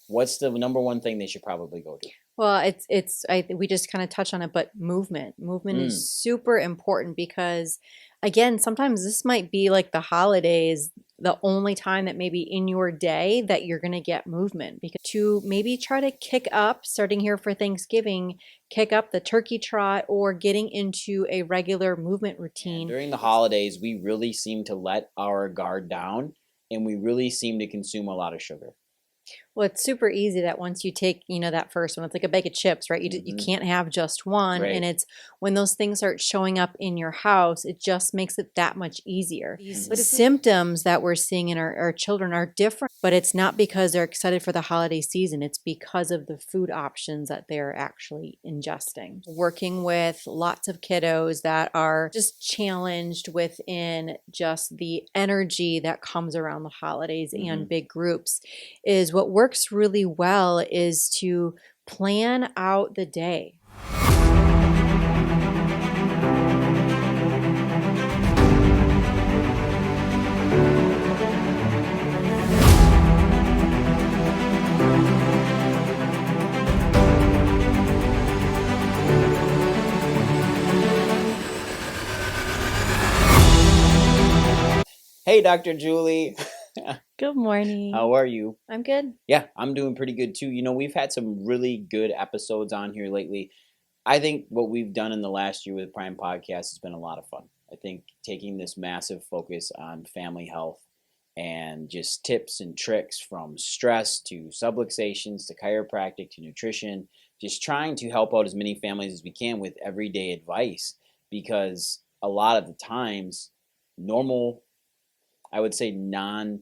what's the number one thing they should probably go do? Well, we just kind of touched on it, but movement is Mm, super important because, again, sometimes this might be like the holidays, the only time that maybe in your day that you're going to get movement. Because to maybe try to kick up, starting here for Thanksgiving, kick up the turkey trot or getting into a regular movement and routine. during the holidays, we really seem to let our guard down, and we really seem to consume a lot of sugar. Well, it's super easy that once you take, that first one, it's like a bag of chips, right? You Hmm. can't have just one. And Right. it's when those things start showing up in your house, it just makes it that much easier. These Hmm. symptoms that we're seeing in our children are different, but it's not because they're excited for the holiday season. It's because of the food options that they're actually ingesting. Working with lots of kiddos that are just challenged within just the energy that comes around the holidays Hmm. and big groups is what works really well is to plan out the day. Hey, Dr. Julie. Good morning. How are you? I'm good. Yeah, I'm doing pretty good too. We've had some really good episodes on here lately. I think what we've done in the last year with Prime Podcast has been a lot of fun. I think taking this massive focus on family health and just tips and tricks from stress to subluxations to chiropractic to nutrition, just trying to help out as many families as we can with everyday advice because a lot of the times, normal, I would say non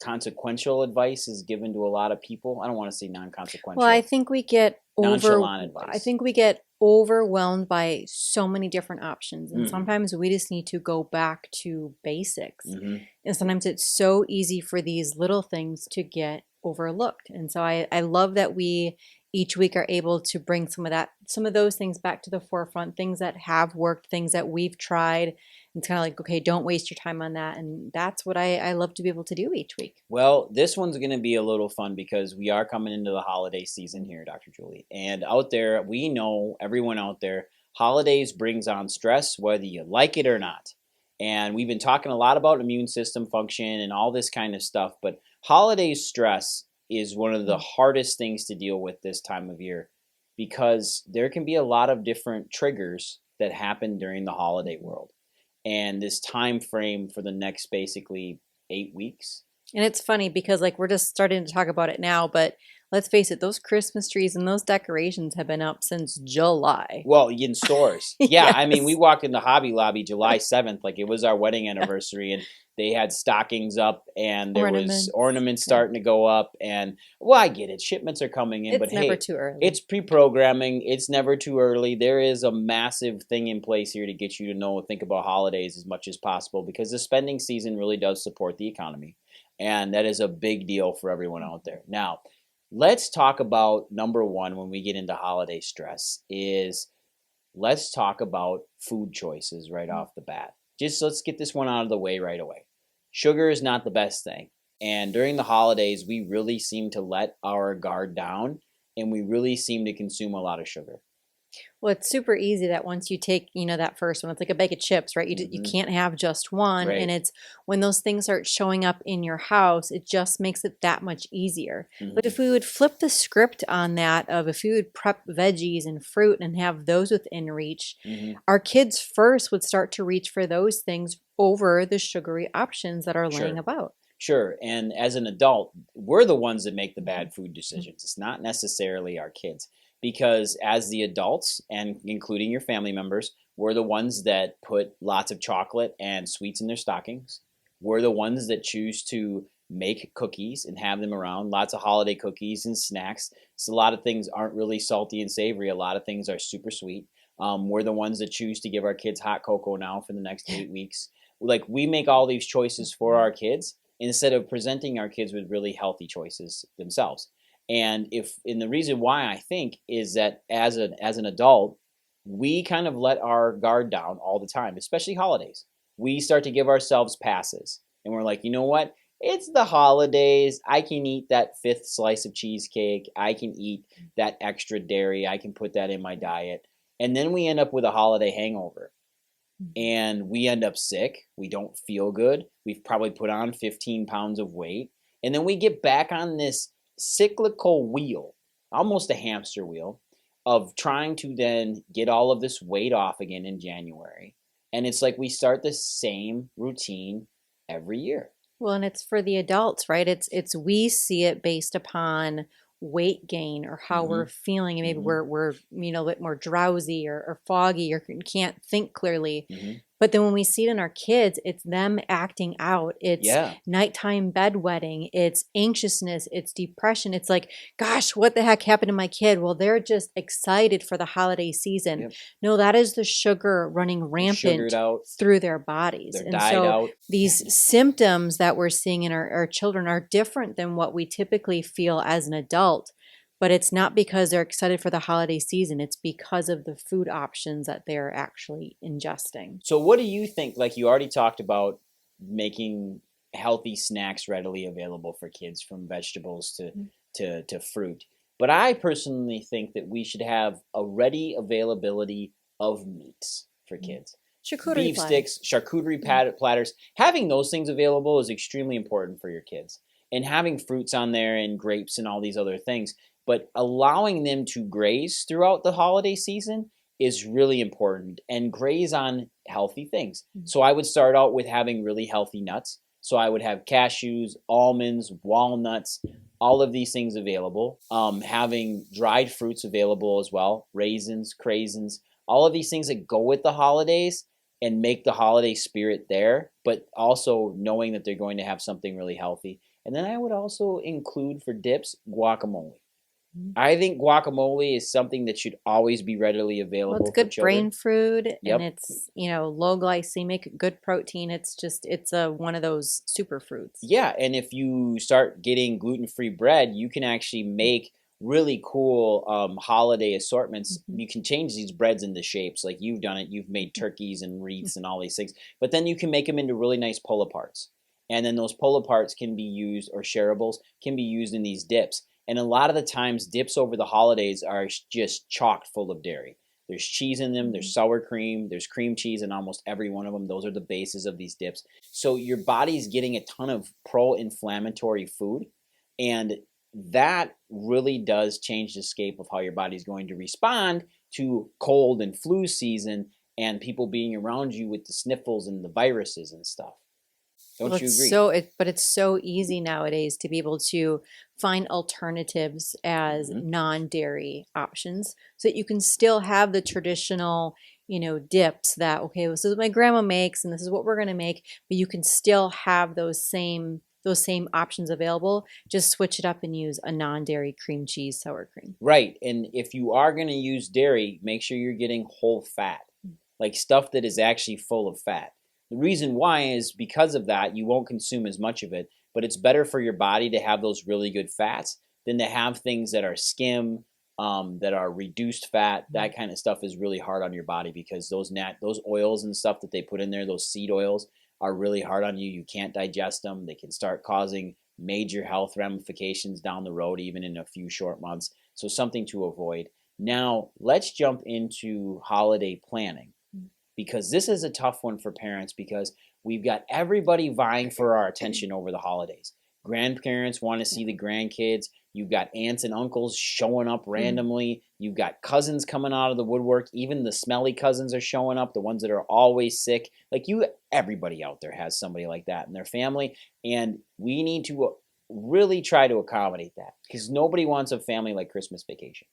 consequential advice is given to a lot of people. I don't want to say non Well, I consequential, think we get over nonchalant I advice. think we get overwhelmed by so many different options, and Mm, sometimes we just need to go back to basics. hmm. And sometimes it's so easy for these little things to get overlooked. And so I love that we each week are able to bring some of those things back to the forefront, things that have worked, things that we've tried. It's kind of like, okay, don't waste your time on that. And that's what I love to be able to do each week. Well, this one's going to be a little fun because we are coming into the holiday season here, Dr. Julie. And out there, we know everyone out there, holidays brings on stress, whether you like it or not. And we've been talking a lot about immune system function and all this kind of stuff, but holiday stress is one of the hardest things to deal with this time of year because there can be a lot of different triggers that happen during the holiday world. And this time frame for the next basically 8 weeks. And it's funny because like we're just starting to talk about it now, but let's face it, those Christmas trees and those decorations have been up since July. Well, in stores. Yeah, I mean, we Yes. walked in the Hobby Lobby July 7th, like it was our wedding anniversary, and they had stockings up and there was Ornaments. ornaments Yeah. starting to go up. And, well, I get it. Shipments are coming in, but It's never hey, too early. it's pre-programming. It's never too early. There is a massive thing in place here to get you to think about holidays as much as possible because the spending season really does support the economy. And that is a big deal for everyone out there. Now, let's talk about number one when we get into holiday stress is let's talk about food choices right off the bat. Just let's get this one out of the way right away. Sugar is not the best thing. And during the holidays, we really seem to let our guard down and we really seem to consume a lot of sugar. Well, it's super easy that once you take, that first one, it's like a bag of chips, right? You Hmm. can't have just one. And Right. it's when those things start showing up in your house, it just makes it that much easier. But Hmm. if we would flip the script on that of if we would prep veggies and fruit and have those within reach, Hmm. our kids first would start to reach for those things over the sugary options that are laying Sure. about. Sure. And as an adult, we're the ones that make the bad food decisions. It's not necessarily our kids. Because as the adults, and including your family members, we're the ones that put lots of chocolate and sweets in their stockings. We're the ones that choose to make cookies and have them around. Lots of holiday cookies and snacks. So a lot of things aren't really salty and savory. A lot of things are super sweet. We're the ones that choose to give our kids hot cocoa now for the next 8 weeks. Like we make all these choices for our kids instead of presenting our kids with really healthy choices themselves. And the reason why I think is that as an adult, we kind of let our guard down all the time, especially holidays. We start to give ourselves passes, and we're like, you know what? It's the holidays. I can eat that fifth slice of cheesecake. I can eat that extra dairy. I can put that in my diet. And then we end up with a holiday hangover and we end up sick. We don't feel good. We've probably put on 15 pounds of weight. And then we get back on this cyclical wheel, almost a hamster wheel, of trying to then get all of this weight off again in January. And it's like we start the same routine every year. Well, and it's for the adults, right? It's we see it based upon weight gain or how Mm-hmm. we're feeling, and maybe Mm-hmm. we're a bit more drowsy or foggy or can't think clearly. Mm-hmm. But then when we see it in our kids, it's them acting out. It's Yeah. nighttime bedwetting. It's anxiousness. It's depression. It's like, gosh, what the heck happened to my kid? Well, they're just excited for the holiday season. Yep. No, that is the sugar running They're rampant sugared out. through their bodies. They're And died so out. these symptoms that we're seeing in our children are different than what we typically feel as an adult. But it's not because they're excited for the holiday season. It's because of the food options that they're actually ingesting. So what do you think? Like you already talked about making healthy snacks readily available for kids, from vegetables to fruit. But I personally think that we should have a ready availability of meats for kids. Charcuterie Beef platter. sticks, charcuterie platters. Having those things available is extremely important for your kids. And having fruits on there and grapes and all these other things. But allowing them to graze throughout the holiday season is really important, and graze on healthy things. So I would start out with having really healthy nuts. So I would have cashews, almonds, walnuts, all of these things available. Having dried fruits available as well, raisins, craisins, all of these things that go with the holidays and make the holiday spirit there, but also knowing that they're going to have something really healthy. And then I would also include for dips guacamole. I think guacamole is something that should always be readily Well, available it's for good children. brain food, and Yep. it's low glycemic, good protein. It's a one of those superfruits. Yeah, and if you start getting gluten-free bread, you can actually make really cool holiday assortments. You can change these breads into shapes, like you've done it. You've made turkeys and wreaths and all these things, but then you can make them into really nice pull aparts, and then those pull aparts can be used, or shareables can be used in these dips. And a lot of the times, dips over the holidays are just chock full of dairy. There's cheese in them, there's sour cream, there's cream cheese in almost every one of them. Those are the bases of these dips. So your body's getting a ton of pro-inflammatory food, and that really does change the scape of how your body's going to respond to cold and flu season and people being around you with the sniffles and the viruses and stuff. Don't you agree? But it's so easy nowadays to be able to find alternatives as non-dairy options, so that you can still have the traditional, dips that, okay, this is what my grandma makes and this is what we're going to make, but you can still have those same options available. Just switch it up and use a non-dairy cream cheese sour cream. Right. And if you are going to use dairy, make sure you're getting whole fat, like stuff that is actually full of fat. The reason why is because of that, you won't consume as much of it, but it's better for your body to have those really good fats than to have things that are skim, that are reduced fat. That kind of stuff is really hard on your body, because those oils and stuff that they put in there, those seed oils, are really hard on you. You can't digest them. They can start causing major health ramifications down the road, even in a few short months. So something to avoid. Now, let's jump into holiday planning, because this is a tough one for parents, because we've got everybody vying for our attention over the holidays. Grandparents want to see the grandkids. You've got aunts and uncles showing up randomly. You've got cousins coming out of the woodwork. Even the smelly cousins are showing up, the ones that are always sick. Everybody out there has somebody like that in their family, and we need to really try to accommodate that, because nobody wants a family like Christmas Vacation.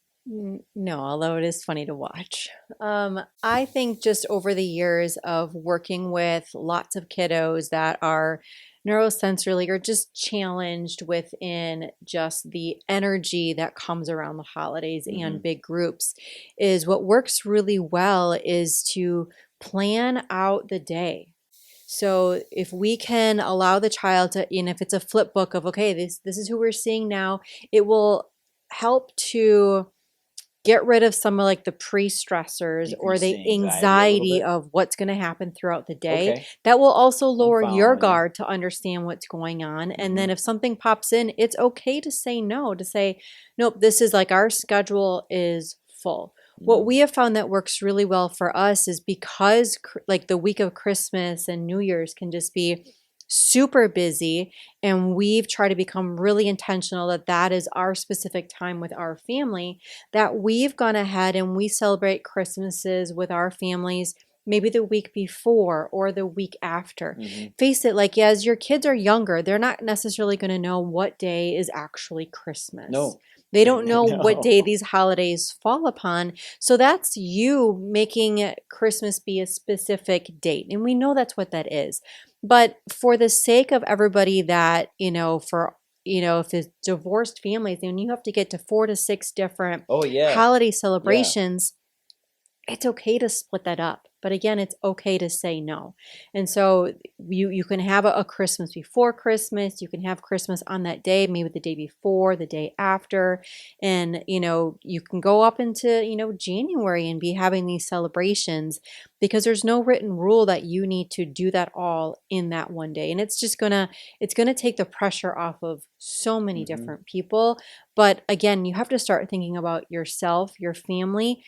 No, although it is funny to watch. I think just over the years of working with lots of kiddos that are neurosensorily or just challenged within just the energy that comes around the holidays and big groups, is what works really well is to plan out the day. So if we can allow the child to, if it's a flip book of, okay, this is who we're seeing now, it will help to get rid of some of like the pre-stressors or Decrease the the anxiety a little anxiety bit. of what's going to happen throughout the day. Okay, That will also I'm lower your following you. guard to understand what's going on. And Hmm. then if something pops in, it's okay to say no, to say, nope, this is like our schedule is full. What Hmm. we have found that works really well for us is because like the week of Christmas and New Year's can just be super busy, and we've tried to become really intentional that that is our specific time with our family, that we've gone ahead and we celebrate Christmases with our families maybe the week before or the week after. Hmm. Face it, like as your kids are younger, they're not necessarily going to know what day is actually Christmas. No. They don't know what day No. these holidays fall upon. So that's you making Christmas be a specific date. And we know that's what that is. But for the sake of everybody that, if it's divorced families, and you have to get to 4 to 6 different Oh yeah, holiday yeah. celebrations, it's okay to split that up. But again, it's okay to say no. And so you can have a Christmas before Christmas, you can have Christmas on that day, maybe the day before, the day after, and you can go up into, January and be having these celebrations, because there's no written rule that you need to do that all in that one day. And it's going to take the pressure off of so many Hmm. different people. But again, you have to start thinking about yourself, your family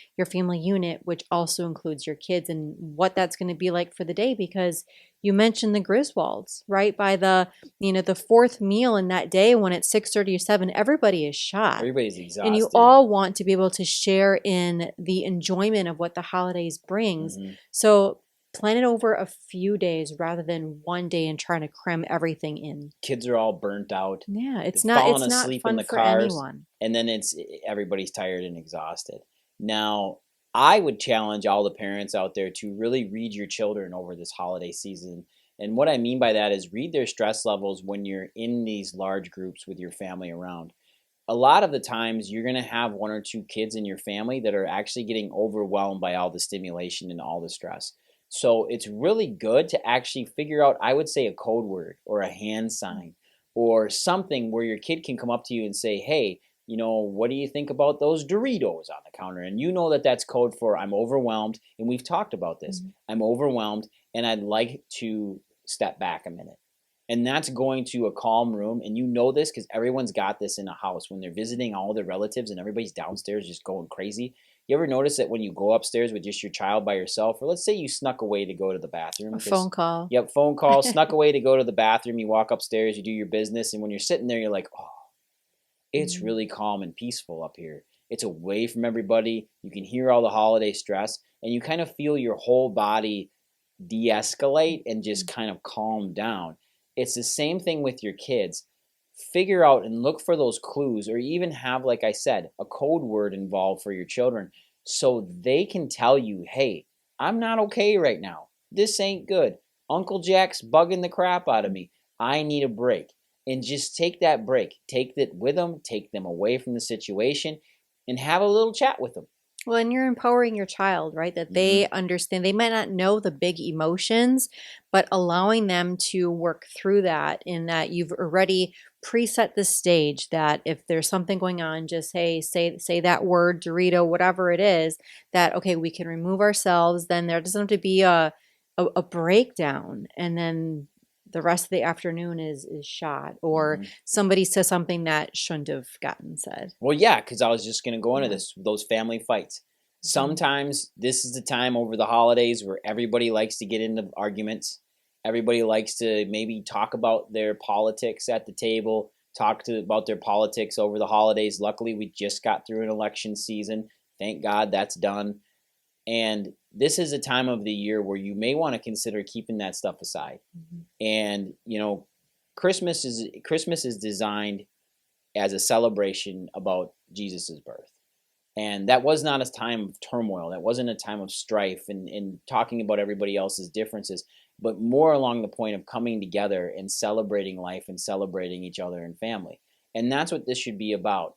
unit, which also includes your kids, and what that's going to be like for the day. Because you mentioned the Griswolds, right? By the fourth meal in that day, when it's 6:30 or 7, everybody is shot. Everybody's And you exhausted. all want to be able to share in the enjoyment of what the holidays brings. Hmm. So plan it over a few days rather than one day and trying to cram everything in. Kids are all burnt out. Yeah, They've it's not fallen it's not asleep in fun the for cars, anyone. and then everybody's tired and exhausted. Now, I would challenge all the parents out there to really read your children over this holiday season. And what I mean by that is read their stress levels when you're in these large groups with your family around. A lot of the times you're going to have one or two kids in your family that are actually getting overwhelmed by all the stimulation and all the stress. So it's really good to actually figure out, I would say, a code word or a hand sign or something where your kid can come up to you and say, hey, what do you think about those Doritos on the counter? And you know that that's code for I'm overwhelmed. And we've talked about this. Mhm. I'm overwhelmed and I'd like to step back a minute. And that's going to a calm room. And you know this because everyone's got this in a house when they're visiting all their relatives and everybody's downstairs just going crazy. You ever notice that when you go upstairs with just your child by yourself, or let's say you snuck away to go to the bathroom, A because, phone call. yep, phone call, snuck away to go to the bathroom, you walk upstairs, you do your business, and when you're sitting there, you're like, oh, it's Mhm. really calm and peaceful up here. It's away from everybody. You can hear all the holiday stress, and you kind of feel your whole body de escalate and just kind of calm down. It's the same thing with your kids. Figure out and look for those clues, or even have, like I said, a code word involved for your children so they can tell you, hey, I'm not okay right now. This ain't good. Uncle Jack's bugging the crap out of me. I need a break. And just take that break. Take it with them, take them away from the situation, and have a little chat with them. Well, and you're empowering your child, right? That Mm-hmm. they understand. They might not know the big emotions, but allowing them to work through that, in that you've already preset the stage, that if there's something going on, just say that word, Dorito, whatever it is, that okay, we can remove ourselves. Then there doesn't have to be a breakdown, and then the rest of the afternoon is shot, or Mm-hmm. somebody says something that shouldn't have gotten said. Well, yeah, because I was just going to go into Yeah. this, those family fights. Mhm. Sometimes this is the time over the holidays where everybody likes to get into arguments. Everybody likes to maybe talk about their politics at the table, about their politics over the holidays. Luckily, we just got through an election season. Thank God that's done. And this is a time of the year where you may want to consider keeping that stuff aside. Mhm. And Christmas is designed as a celebration about Jesus's birth. And that was not a time of turmoil. That wasn't a time of strife and talking about everybody else's differences, but more along the point of coming together and celebrating life and celebrating each other and family. And that's what this should be about.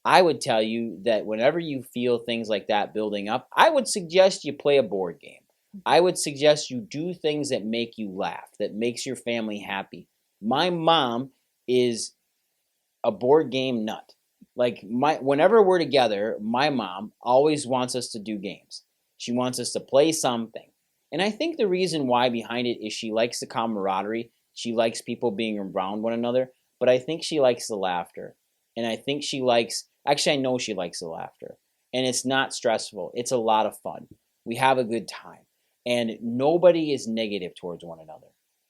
I would tell you that whenever you feel things like that building up, I would suggest you play a board game. I would suggest you do things that make you laugh, that makes your family happy. My mom is a board game nut. Like whenever we're together, my mom always wants us to do games. She wants us to play something. And I think the reason why behind it is she likes the camaraderie. She likes people being around one another, but I think she likes the laughter. And I think she likes, actually, I know she likes the laughter. And it's not stressful. It's a lot of fun. We have a good time. And nobody is negative towards one another.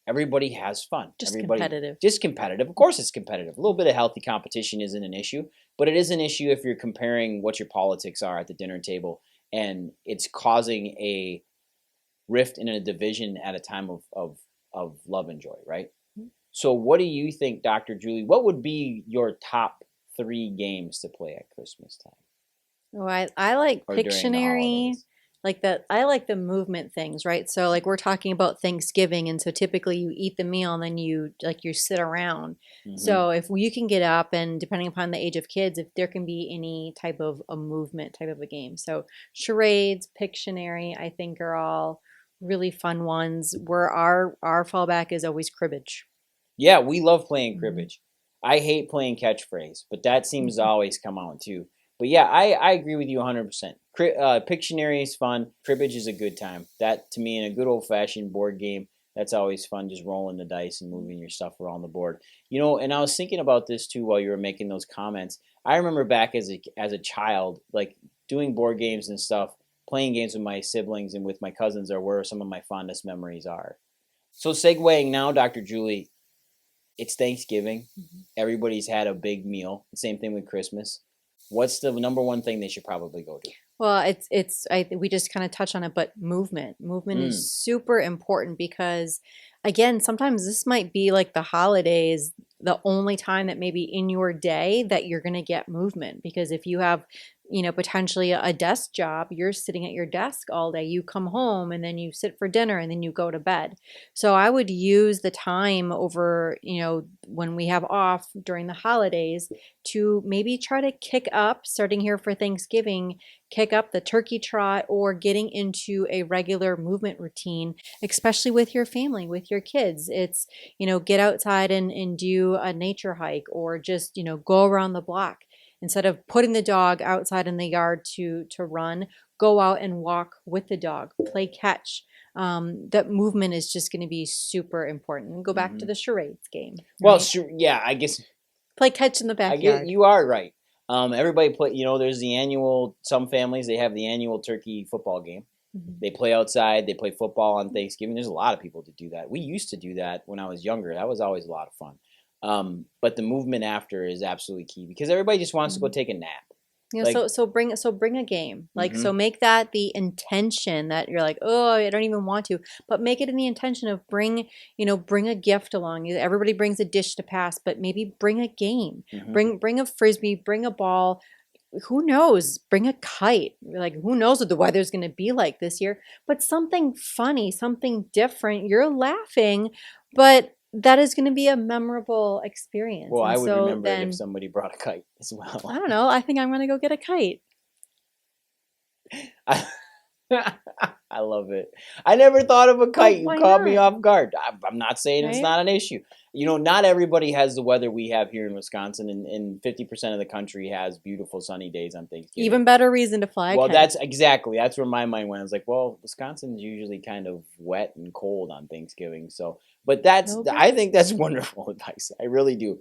Everybody has fun. Just Everybody competitive. just competitive. Of course it's competitive. A little bit of healthy competition isn't an issue, but it is an issue if you're comparing what your politics are at the dinner table and it's causing a rift in a division at a time of love and joy, right? So what do you think, Dr. Julie, what would be your top 3 games to play at Christmas time Oh, I like or during the Pictionary, holidays? like that. I like the movement things, right? So like we're talking about Thanksgiving, and so typically you eat the meal and then you sit around. Hmm. So if you can get up, and depending upon the age of kids, if there can be any type of a movement type of a game. So charades, Pictionary, I think are all really fun ones. Where our fallback is always cribbage. Yeah, we love playing Mhm. cribbage. I hate playing catchphrase, but that seems to always come out too. But yeah, I agree with you 100%. Pictionary is fun. Cribbage is a good time. That, to me, in a good old-fashioned board game, that's always fun, just rolling the dice and moving your stuff around the board. And I was thinking about this too while you were making those comments. I remember back as a child, like doing board games and stuff, playing games with my siblings and with my cousins are where some of my fondest memories are. So segueing now, Dr. Julie, it's Thanksgiving. Mhm. Everybody's had a big meal. Same thing with Christmas. What's the number one thing they should probably go do? Well, we just kind of touched on it, but movement is Mm, super important because, again, sometimes this might be like the holidays, the only time that maybe in your day that you're going to get movement. Because if you have, potentially a desk job, you're sitting at your desk all day. You come home and then you sit for dinner and then you go to bed. So I would use the time over, when we have off during the holidays to maybe try to kick up, starting here for Thanksgiving, kick up the turkey trot or getting into a regular movement routine, especially with your family, with your kids. It's, get outside and do a nature hike or just, go around the block. Instead of putting the dog outside in the yard to run, go out and walk with the dog, play catch. That movement is just going to be super important. And go back to hmm the charades game, Well, right? sure. Yeah, I guess Play catch in the I get backyard. you are right. Everybody play. There's the annual. Some families they have the annual turkey football game. Mhm. They play outside. They play football on Thanksgiving. There's a lot of people that do that. We used to do that when I was younger. That was always a lot of fun. But the movement after is absolutely key because everybody just wants to go Mhm. take a nap. So Like, so bring a game. Like so hmm make that the intention that you're like, "Oh, I don't even want to." But make it in the intention of bring a gift along. Everybody brings a dish to pass, but maybe bring a game. hmm Bring a frisbee, bring a ball. Who knows? Bring a kite. Like who knows what the weather's going to be like this year, but something funny, something different. You're laughing, but that is going to be a memorable experience. Well, I And would so remember it if then somebody brought a kite as I well. don't know, I think I'm going to go get a kite. I, I love it. I never thought of a Well, kite. You why caught me not? off guard. I'm not saying it's Right? not an issue. Not everybody has the weather we have here in Wisconsin, and 50% of the country has beautiful sunny days on Thanksgiving. Even better reason to fly a Well, kite. that's where my mind went. I was like, well, Wisconsin's usually kind of wet and cold on Thanksgiving. So, but No I guess. think that's wonderful advice. I really do.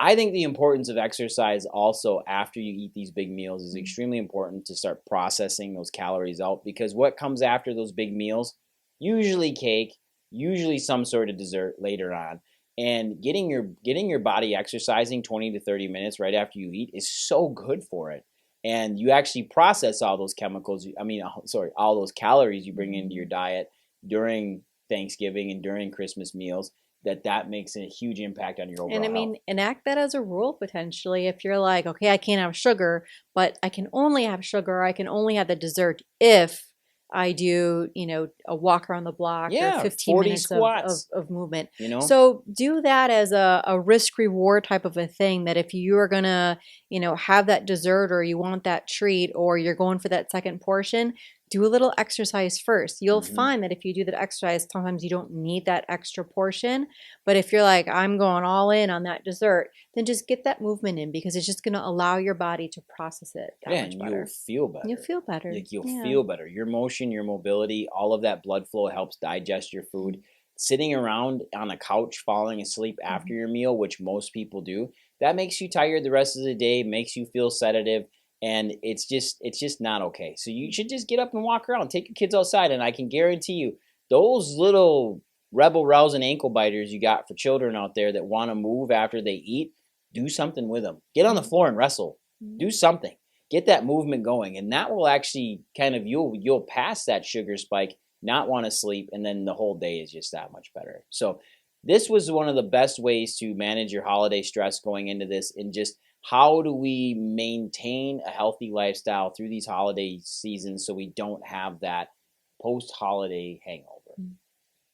I think the importance of exercise also after you eat these big meals is Mhm. extremely important to start processing those calories out because what comes after those big meals, usually cake, usually some sort of dessert later on. And getting your body exercising 20 to 30 minutes right after you eat is so good for it. And you actually process all those chemicals, I mean, sorry, all those calories you bring into your Mhm. diet during Thanksgiving and during Christmas meals that makes a huge impact on your And I overall health. mean, enact that as a rule potentially. If you're like, okay, I can't have sugar, but I can only have sugar, I can only have the dessert if I do, a walk around the block or Yeah, 15 40 minutes of, squats, of movement. you know? So do that as a risk reward type of a thing that if you are going to, have that dessert or you want that treat or you're going for that second portion, do a little exercise first. You'll Mm-hmm. find that if you do that exercise, sometimes you don't need that extra portion. But if you're like, I'm going all in on that dessert, then just get that movement in because it's just going to allow your body to process it that Yeah, much and you'll better. feel better. You'll feel better. Like you'll Yeah. feel better. Your motion, your mobility, all of that blood flow helps digest your food. Sitting around on a couch falling asleep after your meal, which most people do, that makes you tired the rest of the day, makes you feel sedative, and it's just not okay. So you should just get up and walk around, take your kids outside, and I can guarantee you those little rebel rousing ankle biters you got for children out there that want to move after they eat, do something with them. Get on the floor and wrestle. Do something. Get that movement going, and that will actually kind of you'll pass that sugar spike, not want to sleep, and then the whole day is just that much better. So this was one of the best ways to manage your holiday stress going into this, and just how do we maintain a healthy lifestyle through these holiday seasons so we don't have that post-holiday hangover.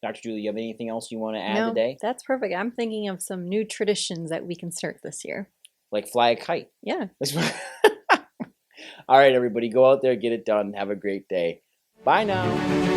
Dr. Julie, you have anything else you want to add No, today? that's perfect. I'm thinking of some new traditions that we can start this year. Like fly a kite. Yeah. All right, everybody, go out there, get it done. Have a great day. Bye now.